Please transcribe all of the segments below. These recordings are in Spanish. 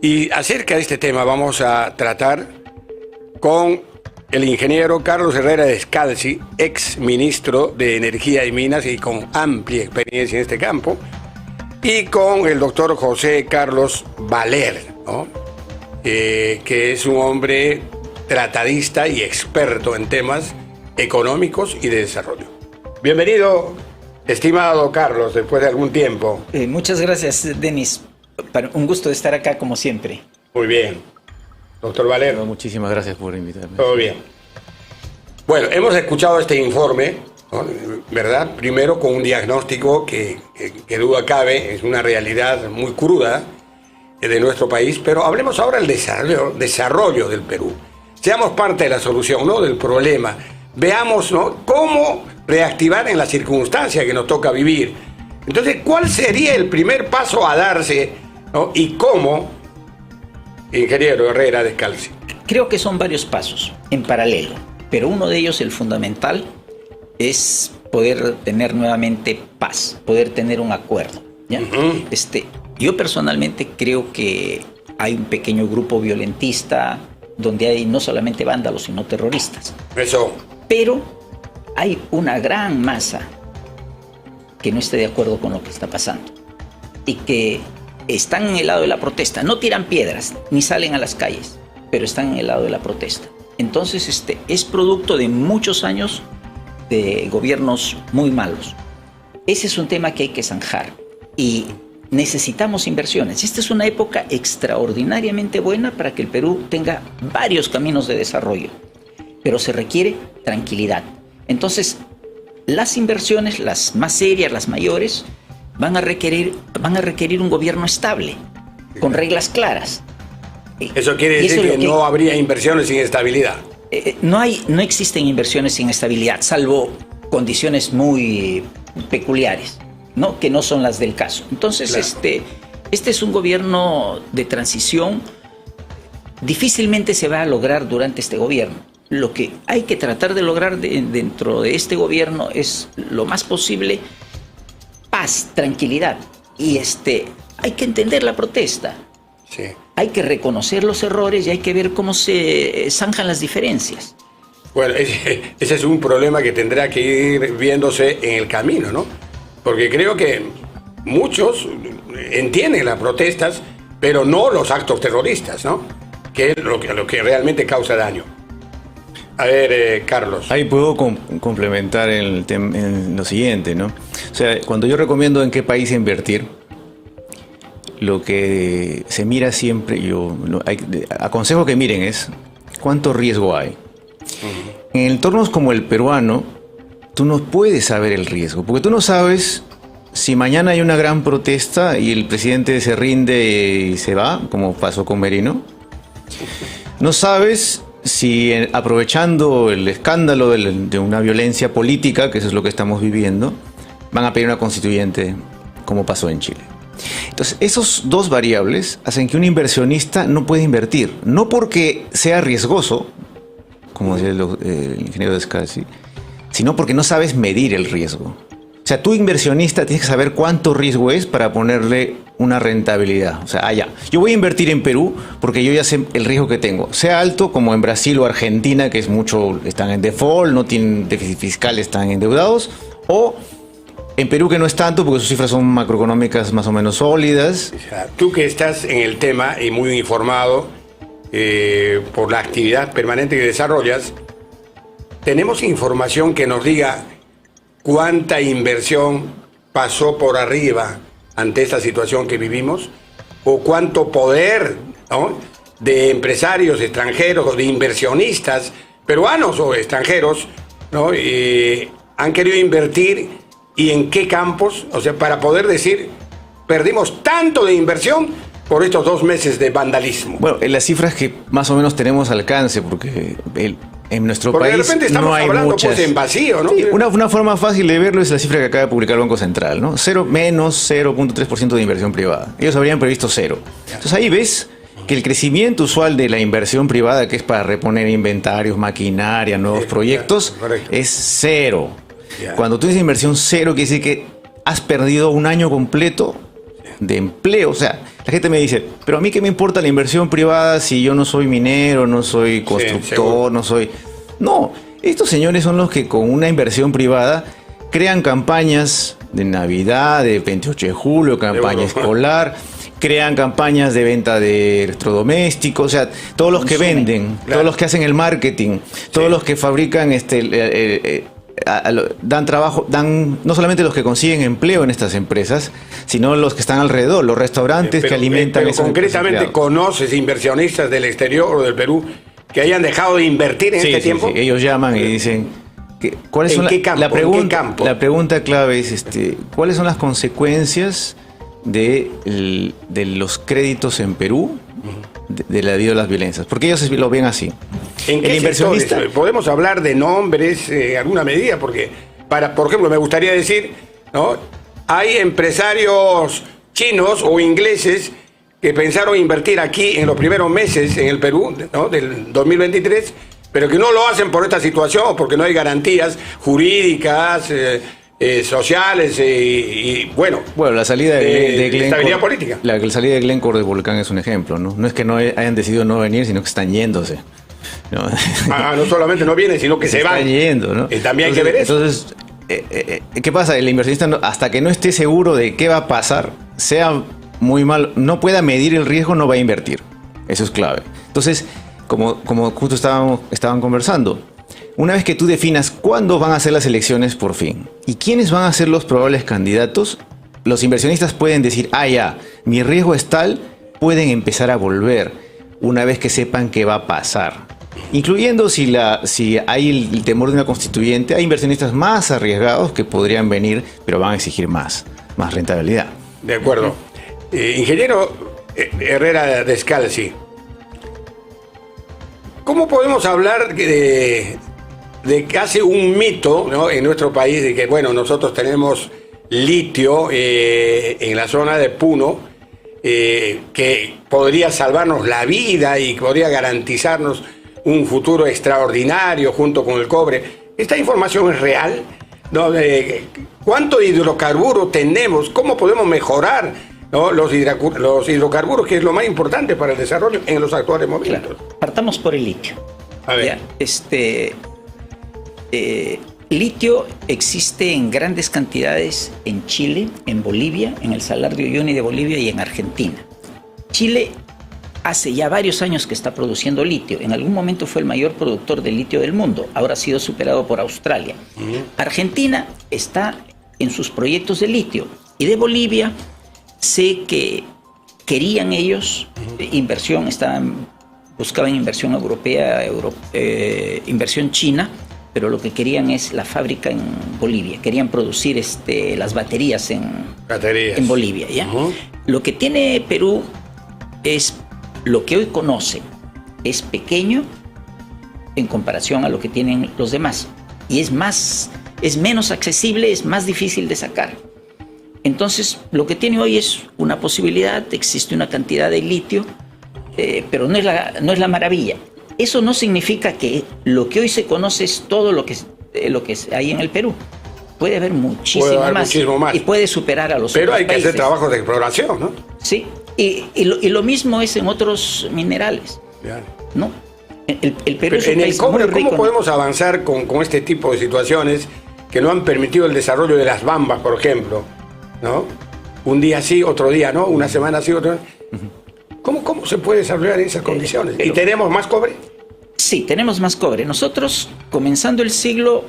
Y acerca de este tema vamos a tratar con el ingeniero Carlos Herrera Descalzi, ex ministro de Energía y Minas y con amplia experiencia en este campo, y con el doctor José Carlos Valer, ¿no? Que es un hombre tratadista y experto en temas económicos y de desarrollo. Bienvenido, estimado Carlos, después de algún tiempo. Muchas gracias, Denis. Un gusto de estar acá como siempre. Muy bien. Doctor Valer. Bueno, muchísimas gracias por invitarme. Todo bien. Bueno, hemos escuchado este informe, ¿no? ¿Verdad? Primero con un diagnóstico que duda cabe, es una realidad muy cruda de nuestro país, pero hablemos ahora del desarrollo del Perú. Seamos parte de la solución, no del problema. Veamos, ¿no?, cómo reactivar en la circunstancia que nos toca vivir. Entonces, ¿cuál sería el primer paso a darse, ¿no? Y cómo, ingeniero Herrera Descalzi? Creo que son varios pasos en paralelo, pero uno de ellos, el fundamental, es poder tener nuevamente paz, poder tener un acuerdo, ¿ya? Yo personalmente creo que hay un pequeño grupo violentista donde hay no solamente vándalos, sino terroristas. Eso. Pero hay una gran masa que no esté de acuerdo con lo que está pasando y que están en el lado de la protesta. No tiran piedras ni salen a las calles, pero están en el lado de la protesta. Entonces, es producto de muchos años de gobiernos muy malos. Ese es un tema que hay que zanjar y necesitamos inversiones. Esta es una época extraordinariamente buena para que el Perú tenga varios caminos de desarrollo, pero se requiere tranquilidad. Entonces, las inversiones, las más serias, las mayores, van a requerir un gobierno estable, con reglas claras. Eso quiere decir que no habría inversiones sin estabilidad. No existen inversiones sin estabilidad, salvo condiciones muy peculiares, ¿no?, que no son las del caso. Entonces, claro, este es un gobierno de transición. Difícilmente se va a lograr durante este gobierno. Lo que hay que tratar de lograr dentro de este gobierno es lo más posible paz, tranquilidad. Y hay que entender la protesta. Sí. Hay que reconocer los errores y hay que ver cómo se zanjan las diferencias. Bueno, ese es un problema que tendrá que ir viéndose en el camino, ¿no? Porque creo que muchos entienden las protestas, pero no los actos terroristas, ¿no? Que es lo que realmente causa daño. A ver, Carlos. Ahí puedo complementar en lo siguiente, ¿no? O sea, cuando yo recomiendo en qué país invertir, lo que se mira siempre, aconsejo que miren es cuánto riesgo hay. En entornos como el peruano, tú no puedes saber el riesgo, porque tú no sabes si mañana hay una gran protesta y el presidente se rinde y se va, como pasó con Merino. No sabes si aprovechando el escándalo de una violencia política, que eso es lo que estamos viviendo, van a pedir una constituyente, como pasó en Chile. Entonces, esos dos variables hacen que un inversionista no pueda invertir, no porque sea riesgoso, como decía el ingeniero Descalzi, sino porque no sabes medir el riesgo. O sea, tú inversionista tienes que saber cuánto riesgo es para ponerle una rentabilidad. O sea, yo voy a invertir en Perú porque yo ya sé el riesgo que tengo. Sea alto como en Brasil o Argentina, que es mucho, están en default, no tienen déficit fiscal, están endeudados. O en Perú, que no es tanto porque sus cifras son macroeconómicas más o menos sólidas. Tú que estás en el tema y muy informado por la actividad permanente que desarrollas, ¿tenemos información que nos diga cuánta inversión pasó por arriba ante esta situación que vivimos? ¿O cuánto poder, ¿no?, de empresarios extranjeros o de inversionistas peruanos o extranjeros, ¿no?, han querido invertir y en qué campos? O sea, para poder decir, perdimos tanto de inversión por estos 2 meses de vandalismo. Bueno, las cifras que más o menos tenemos alcance, porque en nuestro porque país de repente estamos no hay hablando muchas. Pues en vacío, ¿no? Sí, una forma fácil de verlo es la cifra que acaba de publicar el Banco Central, ¿no? Menos 0.3% de inversión privada. Ellos habrían previsto 0. Entonces ahí ves que el crecimiento usual de la inversión privada, que es para reponer inventarios, maquinaria, nuevos proyectos, es 0. Cuando tú dices inversión 0, quiere decir que has perdido un año completo de empleo. O sea, la gente me dice, pero a mí qué me importa la inversión privada si yo no soy minero, no soy constructor, no soy... No, estos señores son los que con una inversión privada crean campañas de Navidad, de 28 de julio, campaña escolar, crean campañas de venta de electrodomésticos, o sea, todos los que venden, todos los que hacen el marketing, todos los que fabrican dan trabajo, no solamente los que consiguen empleo en estas empresas, sino los que están alrededor, los restaurantes que alimentan pero concretamente, ¿conoces inversionistas del exterior o del Perú que hayan dejado de invertir en este tiempo? Sí, ellos llaman y dicen ¿cuáles son la pregunta clave es ¿cuáles son las consecuencias de los créditos en Perú debido a las violencias? Porque ellos lo ven así. ¿En qué inversionista? ¿Podemos hablar de nombres en alguna medida? Porque, por ejemplo, me gustaría decir, ¿no? Hay empresarios chinos o ingleses que pensaron invertir aquí en los primeros meses en el Perú, ¿no? Del 2023, pero que no lo hacen por esta situación, porque no hay garantías jurídicas, sociales y bueno, la salida de Glencore, estabilidad política. La salida de Glencore de Volcán es un ejemplo, ¿no? No es que no hayan decidido no venir, sino que están yéndose. No solamente no vienen, sino que se van. Están yendo, ¿no? También hay que ver eso. Entonces, ¿qué pasa? El inversionista, hasta que no esté seguro de qué va a pasar, sea muy mal, no pueda medir el riesgo, no va a invertir. Eso es clave. Entonces, como justo estaban conversando, una vez que tú definas cuándo van a ser las elecciones por fin y quiénes van a ser los probables candidatos, los inversionistas pueden decir, ya, mi riesgo es tal, pueden empezar a volver una vez que sepan qué va a pasar. Incluyendo si hay el temor de una constituyente, hay inversionistas más arriesgados que podrían venir, pero van a exigir más rentabilidad. De acuerdo. Ingeniero Herrera Descalzi, ¿cómo podemos hablar de casi un mito, ¿no? En nuestro país de que, bueno, nosotros tenemos litio en la zona de Puno, que podría salvarnos la vida y podría garantizarnos un futuro extraordinario junto con el cobre? ¿Esta información es real? ¿No? ¿Cuánto hidrocarburo tenemos? ¿Cómo podemos mejorar, ¿no? los hidrocarburos, que es lo más importante para el desarrollo en los actuales momentos? Claro. Partamos por el litio. A ver. Litio existe en grandes cantidades en Chile, en Bolivia, en el Salar de Uyuni de Bolivia y en Argentina. Chile hace ya varios años que está produciendo litio. En algún momento fue el mayor productor de litio del mundo. Ahora ha sido superado por Australia. Argentina está en sus proyectos de litio. Y de Bolivia sé que querían ellos inversión, buscaban inversión europea, inversión china, pero lo que querían es la fábrica en Bolivia. Querían producir las baterías en Bolivia, ¿ya? Lo que tiene Perú es lo que hoy conoce, es pequeño en comparación a lo que tienen los demás. Y es menos accesible, es más difícil de sacar. Entonces, lo que tiene hoy es una posibilidad, existe una cantidad de litio, pero no es la maravilla. Eso no significa que lo que hoy se conoce es todo lo que hay en el Perú. Puede haber muchísimo más y puede superar a los otros países. Pero hay que hacer trabajos de exploración, ¿no? Sí, y lo mismo es en otros minerales, ¿no? El Perú es un país muy rico. ¿Cómo podemos avanzar con este tipo de situaciones que no han permitido el desarrollo de las bambas, por ejemplo, ¿no? Un día sí, otro día no, una semana sí, otra. ¿Cómo se puede desarrollar en esas condiciones? ¿Y tenemos más cobre? Sí, tenemos más cobre. Nosotros, comenzando el siglo,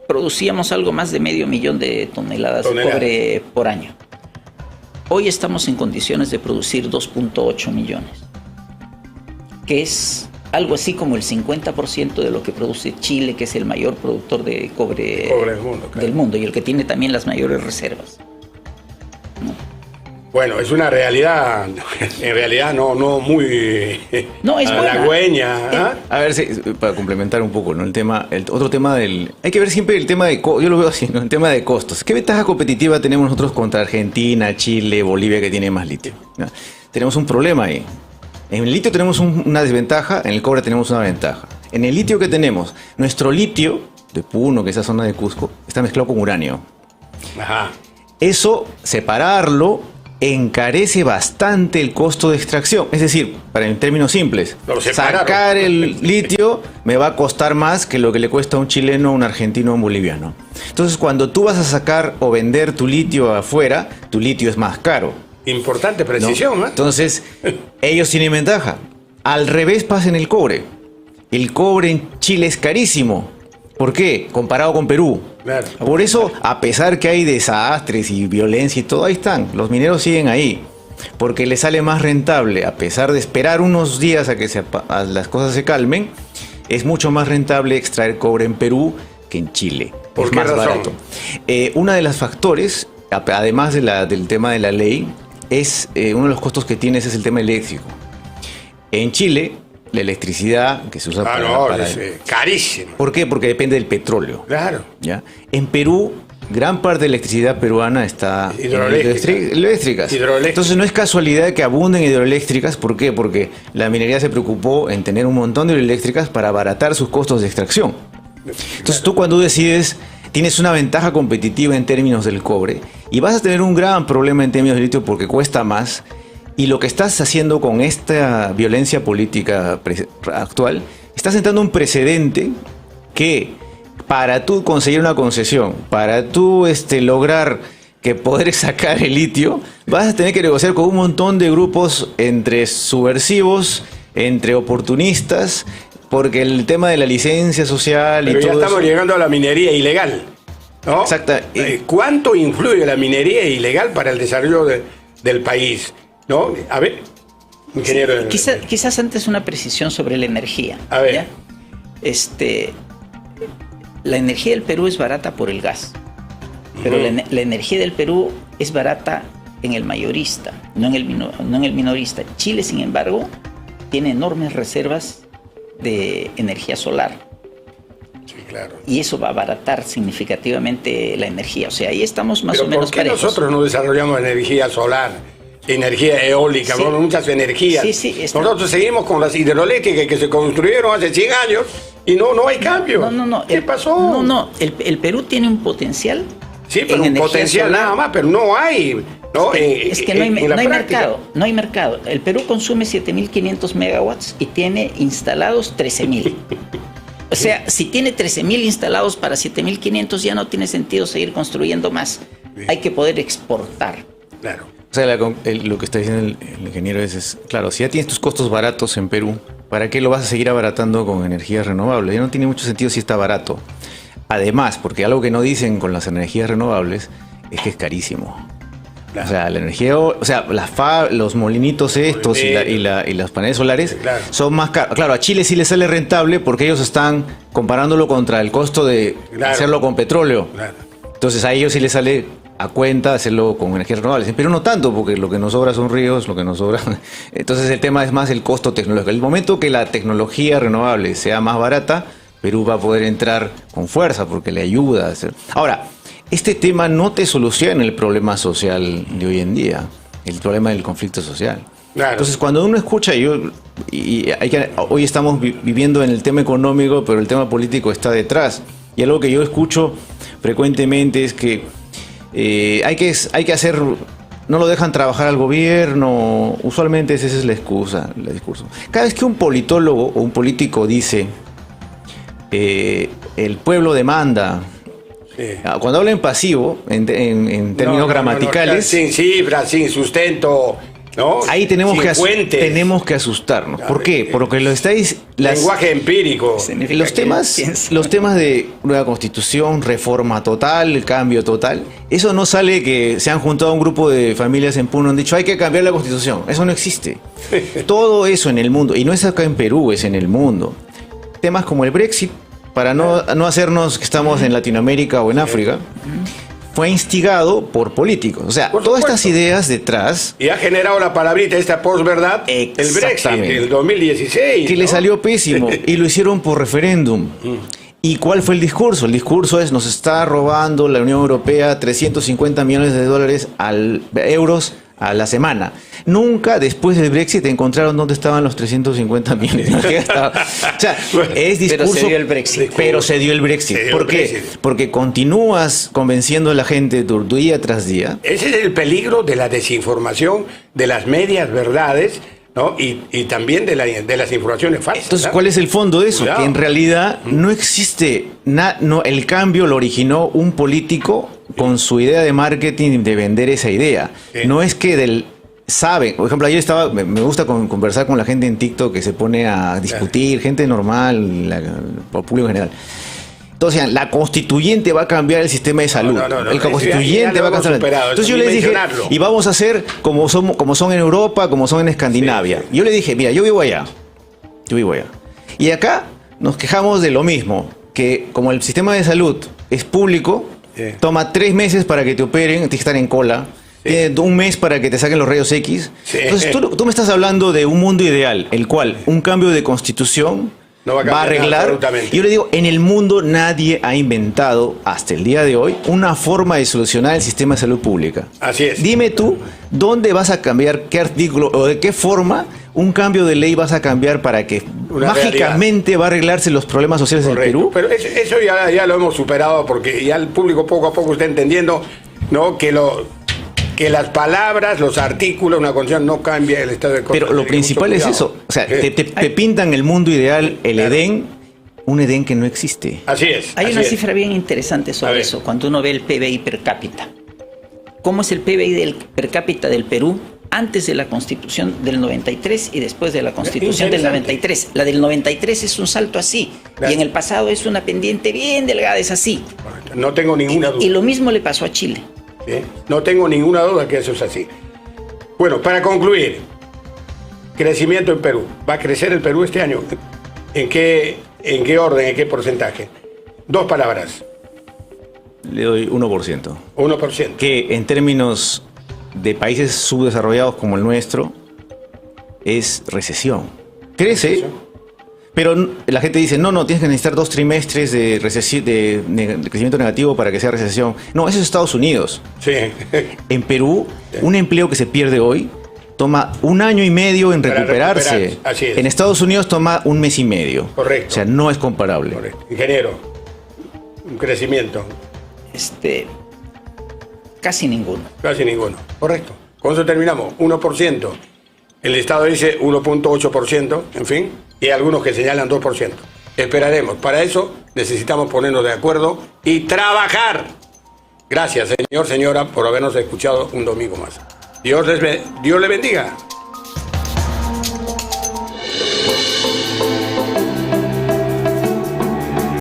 producíamos algo más de 500,000 de toneladas de cobre por año. Hoy estamos en condiciones de producir 2.8 millones, que es algo así como el 50% de lo que produce Chile, que es el mayor productor de cobre del mundo y el que tiene también las mayores reservas. Bueno, es una realidad, en realidad no muy halagüeña. A ver, para complementar un poco, ¿no? Otro tema hay que ver siempre el tema yo lo veo así, ¿no? El tema de costos. ¿Qué ventaja competitiva tenemos nosotros contra Argentina, Chile, Bolivia, que tiene más litio? ¿No? Tenemos un problema ahí. En el litio tenemos una desventaja, en el cobre tenemos una ventaja. En el litio que tenemos, nuestro litio de Puno, que es esa zona de Cusco, está mezclado con uranio. Ajá. Eso, separarlo, encarece bastante el costo de extracción. Es decir, en términos simples, sacar el litio me va a costar más que lo que le cuesta a un chileno, un argentino o un boliviano. Entonces, cuando tú vas a sacar o vender tu litio afuera, tu litio es más caro. Importante precisión, ¿no? Entonces, ellos tienen ventaja. Al revés pasa en el cobre. El cobre en Chile es carísimo. ¿Por qué? Comparado con Perú. Claro. Por eso, a pesar que hay desastres y violencia y todo, ahí están. Los mineros siguen ahí. Porque les sale más rentable, a pesar de esperar unos días a que las cosas se calmen, es mucho más rentable extraer cobre en Perú que en Chile. ¿Por qué razón? Barato. Uno de los factores, además del tema de la ley, es uno de los costos que tienes es el tema eléctrico. En Chile, la electricidad que se usa es carísima. ¿Por qué? Porque depende del petróleo. Claro. ¿Ya? En Perú, gran parte de la electricidad peruana está hidroeléctricas. Entonces no es casualidad que abunden hidroeléctricas. ¿Por qué? Porque la minería se preocupó en tener un montón de hidroeléctricas para abaratar sus costos de extracción. Entonces tú cuando decides, tienes una ventaja competitiva en términos del cobre y vas a tener un gran problema en términos de litio porque cuesta más. Y lo que estás haciendo con esta violencia política actual, estás sentando un precedente que para tú conseguir una concesión, para tú lograr que poder sacar el litio, vas a tener que negociar con un montón de grupos entre subversivos, entre oportunistas, porque el tema de la licencia social Pero y todo ya estamos eso, llegando a la minería ilegal, ¿no? Exacto. ¿Cuánto influye la minería ilegal para el desarrollo del país? ¿No? A ver, ingeniero. Quizás antes una precisión sobre la energía. A ver. ¿Ya? La energía del Perú es barata por el gas, pero la energía del Perú es barata en el mayorista, no en el minorista. Chile, sin embargo, tiene enormes reservas de energía solar. Sí, claro. Y eso va a abaratar significativamente la energía. O sea, ahí estamos más o menos ¿por qué parejos. nosotros no desarrollamos energía solar? Energía eólica, Sí. muchas energías. Sí, Nosotros seguimos con las hidroeléctricas que se construyeron hace 100 años y no hay cambio. No. ¿Qué pasó? El Perú tiene un potencial. Sí, pero en un potencial solar. nada más, pero no hay. ¿No? Es que no hay en la práctica. mercado. No hay mercado. El Perú consume 7.500 megawatts y tiene instalados 13.000. O sea, si tiene 13.000 instalados para 7.500, ya no tiene sentido seguir construyendo más. Hay que poder exportar. Claro. O sea, lo que está diciendo el ingeniero es, claro, si ya tienes tus costos baratos en Perú, ¿para qué lo vas a seguir abaratando con energías renovables? Ya no tiene mucho sentido si está barato. Además, porque algo que no dicen con las energías renovables es que es carísimo. Claro. O sea, la energía, los molinitos estos y las paneles solares son más caros. Claro, a Chile sí le sale rentable porque ellos están comparándolo contra el costo de hacerlo con petróleo. Claro. Entonces a ellos sí les sale a cuenta hacerlo con energías renovables. En Perú no tanto, porque lo que nos sobra son ríos, lo que nos sobra. Entonces el tema es más el costo tecnológico. El momento que la tecnología renovable sea más barata, Perú va a poder entrar con fuerza porque le ayuda a hacer. Ahora, este tema no te soluciona el problema social de hoy en día, el problema del conflicto social. Claro. Entonces, cuando uno escucha, hoy estamos viviendo en el tema económico, pero el tema político está detrás. Y algo que yo escucho frecuentemente es que hay que hacer, no lo dejan trabajar al gobierno. Usualmente esa es la excusa, el discurso. Cada vez que un politólogo o un político dice el pueblo demanda, cuando habla en pasivo, en términos gramaticales, sin cifras, sin sustento, ¿no? Ahí tenemos que asustarnos. ¿Por qué? Porque lenguaje empírico. Los temas de nueva constitución, reforma total, cambio total, eso no sale que se han juntado un grupo de familias en Puno y han dicho hay que cambiar la constitución. Eso no existe. Todo eso en el mundo, y no es acá en Perú, es en el mundo. Temas como el Brexit, para no hacernos que estamos en Latinoamérica o en África, fue instigado por políticos. O sea, todas estas ideas detrás... Y ha generado la palabrita esta posverdad, el Brexit, el 2016. Que le salió pésimo, y lo hicieron por referéndum. ¿Y cuál fue el discurso? El discurso es, nos está robando la Unión Europea 350 millones de dólares euros a la semana. Nunca después del Brexit encontraron dónde estaban los 350 millones. O sea, es discurso, pero se dio el Brexit. Pero se dio el Brexit. ¿Por qué? Porque continúas convenciendo a la gente día tras día. Ese es el peligro de la desinformación, de las medias verdades, ¿no? Y también de las informaciones falsas. Entonces, ¿no? ¿cuál es el fondo de eso? Cuidado. Que en realidad no existe, el cambio lo originó un político con su idea de marketing de vender esa idea. Sí. No es que saben, por ejemplo, ayer me gusta conversar con la gente en TikTok que se pone a discutir, gente normal, por público en general. Entonces, la constituyente va a cambiar el sistema de salud. No, el constituyente va a cambiar. Entonces yo les dije, y vamos a hacer como son en Europa, como son en Escandinavia. Sí. Yo le dije, mira, yo vivo allá. Y acá nos quejamos de lo mismo, que como el sistema de salud es público, toma 3 meses para que te operen, tienes que estar en cola. Tiene 1 mes para que te saquen los rayos X. Sí. Entonces tú me estás hablando de un mundo ideal, el cual un cambio de constitución no va a arreglar. Y yo le digo, en el mundo nadie ha inventado hasta el día de hoy una forma de solucionar el sistema de salud pública. Así es. Dime tú, ¿dónde vas a cambiar, qué artículo o de qué forma un cambio de ley vas a cambiar para que mágicamente va a arreglarse los problemas sociales del Perú? Pero eso ya lo hemos superado, porque ya el público poco a poco está entendiendo, ¿no? Que las palabras, los artículos, una condición no cambia el estado de cosas. Pero lo principal es eso. O sea, te pintan el mundo ideal, el Edén, un Edén que no existe. Así es. Hay una cifra bien interesante sobre eso, cuando uno ve el PBI per cápita. ¿Cómo es el PBI per cápita del Perú antes de la Constitución del 93 y después de la Constitución del 93? La del 93 es un salto así, y en el pasado es una pendiente bien delgada, es así. No tengo ninguna duda. Y lo mismo le pasó a Chile. ¿Sí? No tengo ninguna duda que eso es así. Bueno, para concluir, crecimiento en Perú. ¿Va a crecer el Perú este año? ¿En qué orden, en qué porcentaje? 2 palabras. Le doy 1%. 1%. Que en términos de países subdesarrollados como el nuestro, es recesión. Crece, ¿recesión? Pero la gente dice, no, tienes que necesitar 2 trimestres de crecimiento negativo para que sea recesión. No, eso es Estados Unidos. Sí. En Perú, un empleo que se pierde hoy toma 1 año y medio en recuperarse. Así es. En Estados Unidos toma 1 mes y medio. Correcto. O sea, no es comparable. Correcto. Ingeniero, un crecimiento. Casi ninguno. Casi ninguno. Correcto. Con eso terminamos. 1%. El Estado dice 1.8%, en fin, y hay algunos que señalan 2%. Esperaremos. Para eso necesitamos ponernos de acuerdo y trabajar. Gracias, señor, señora, por habernos escuchado un domingo más. Dios le bendiga.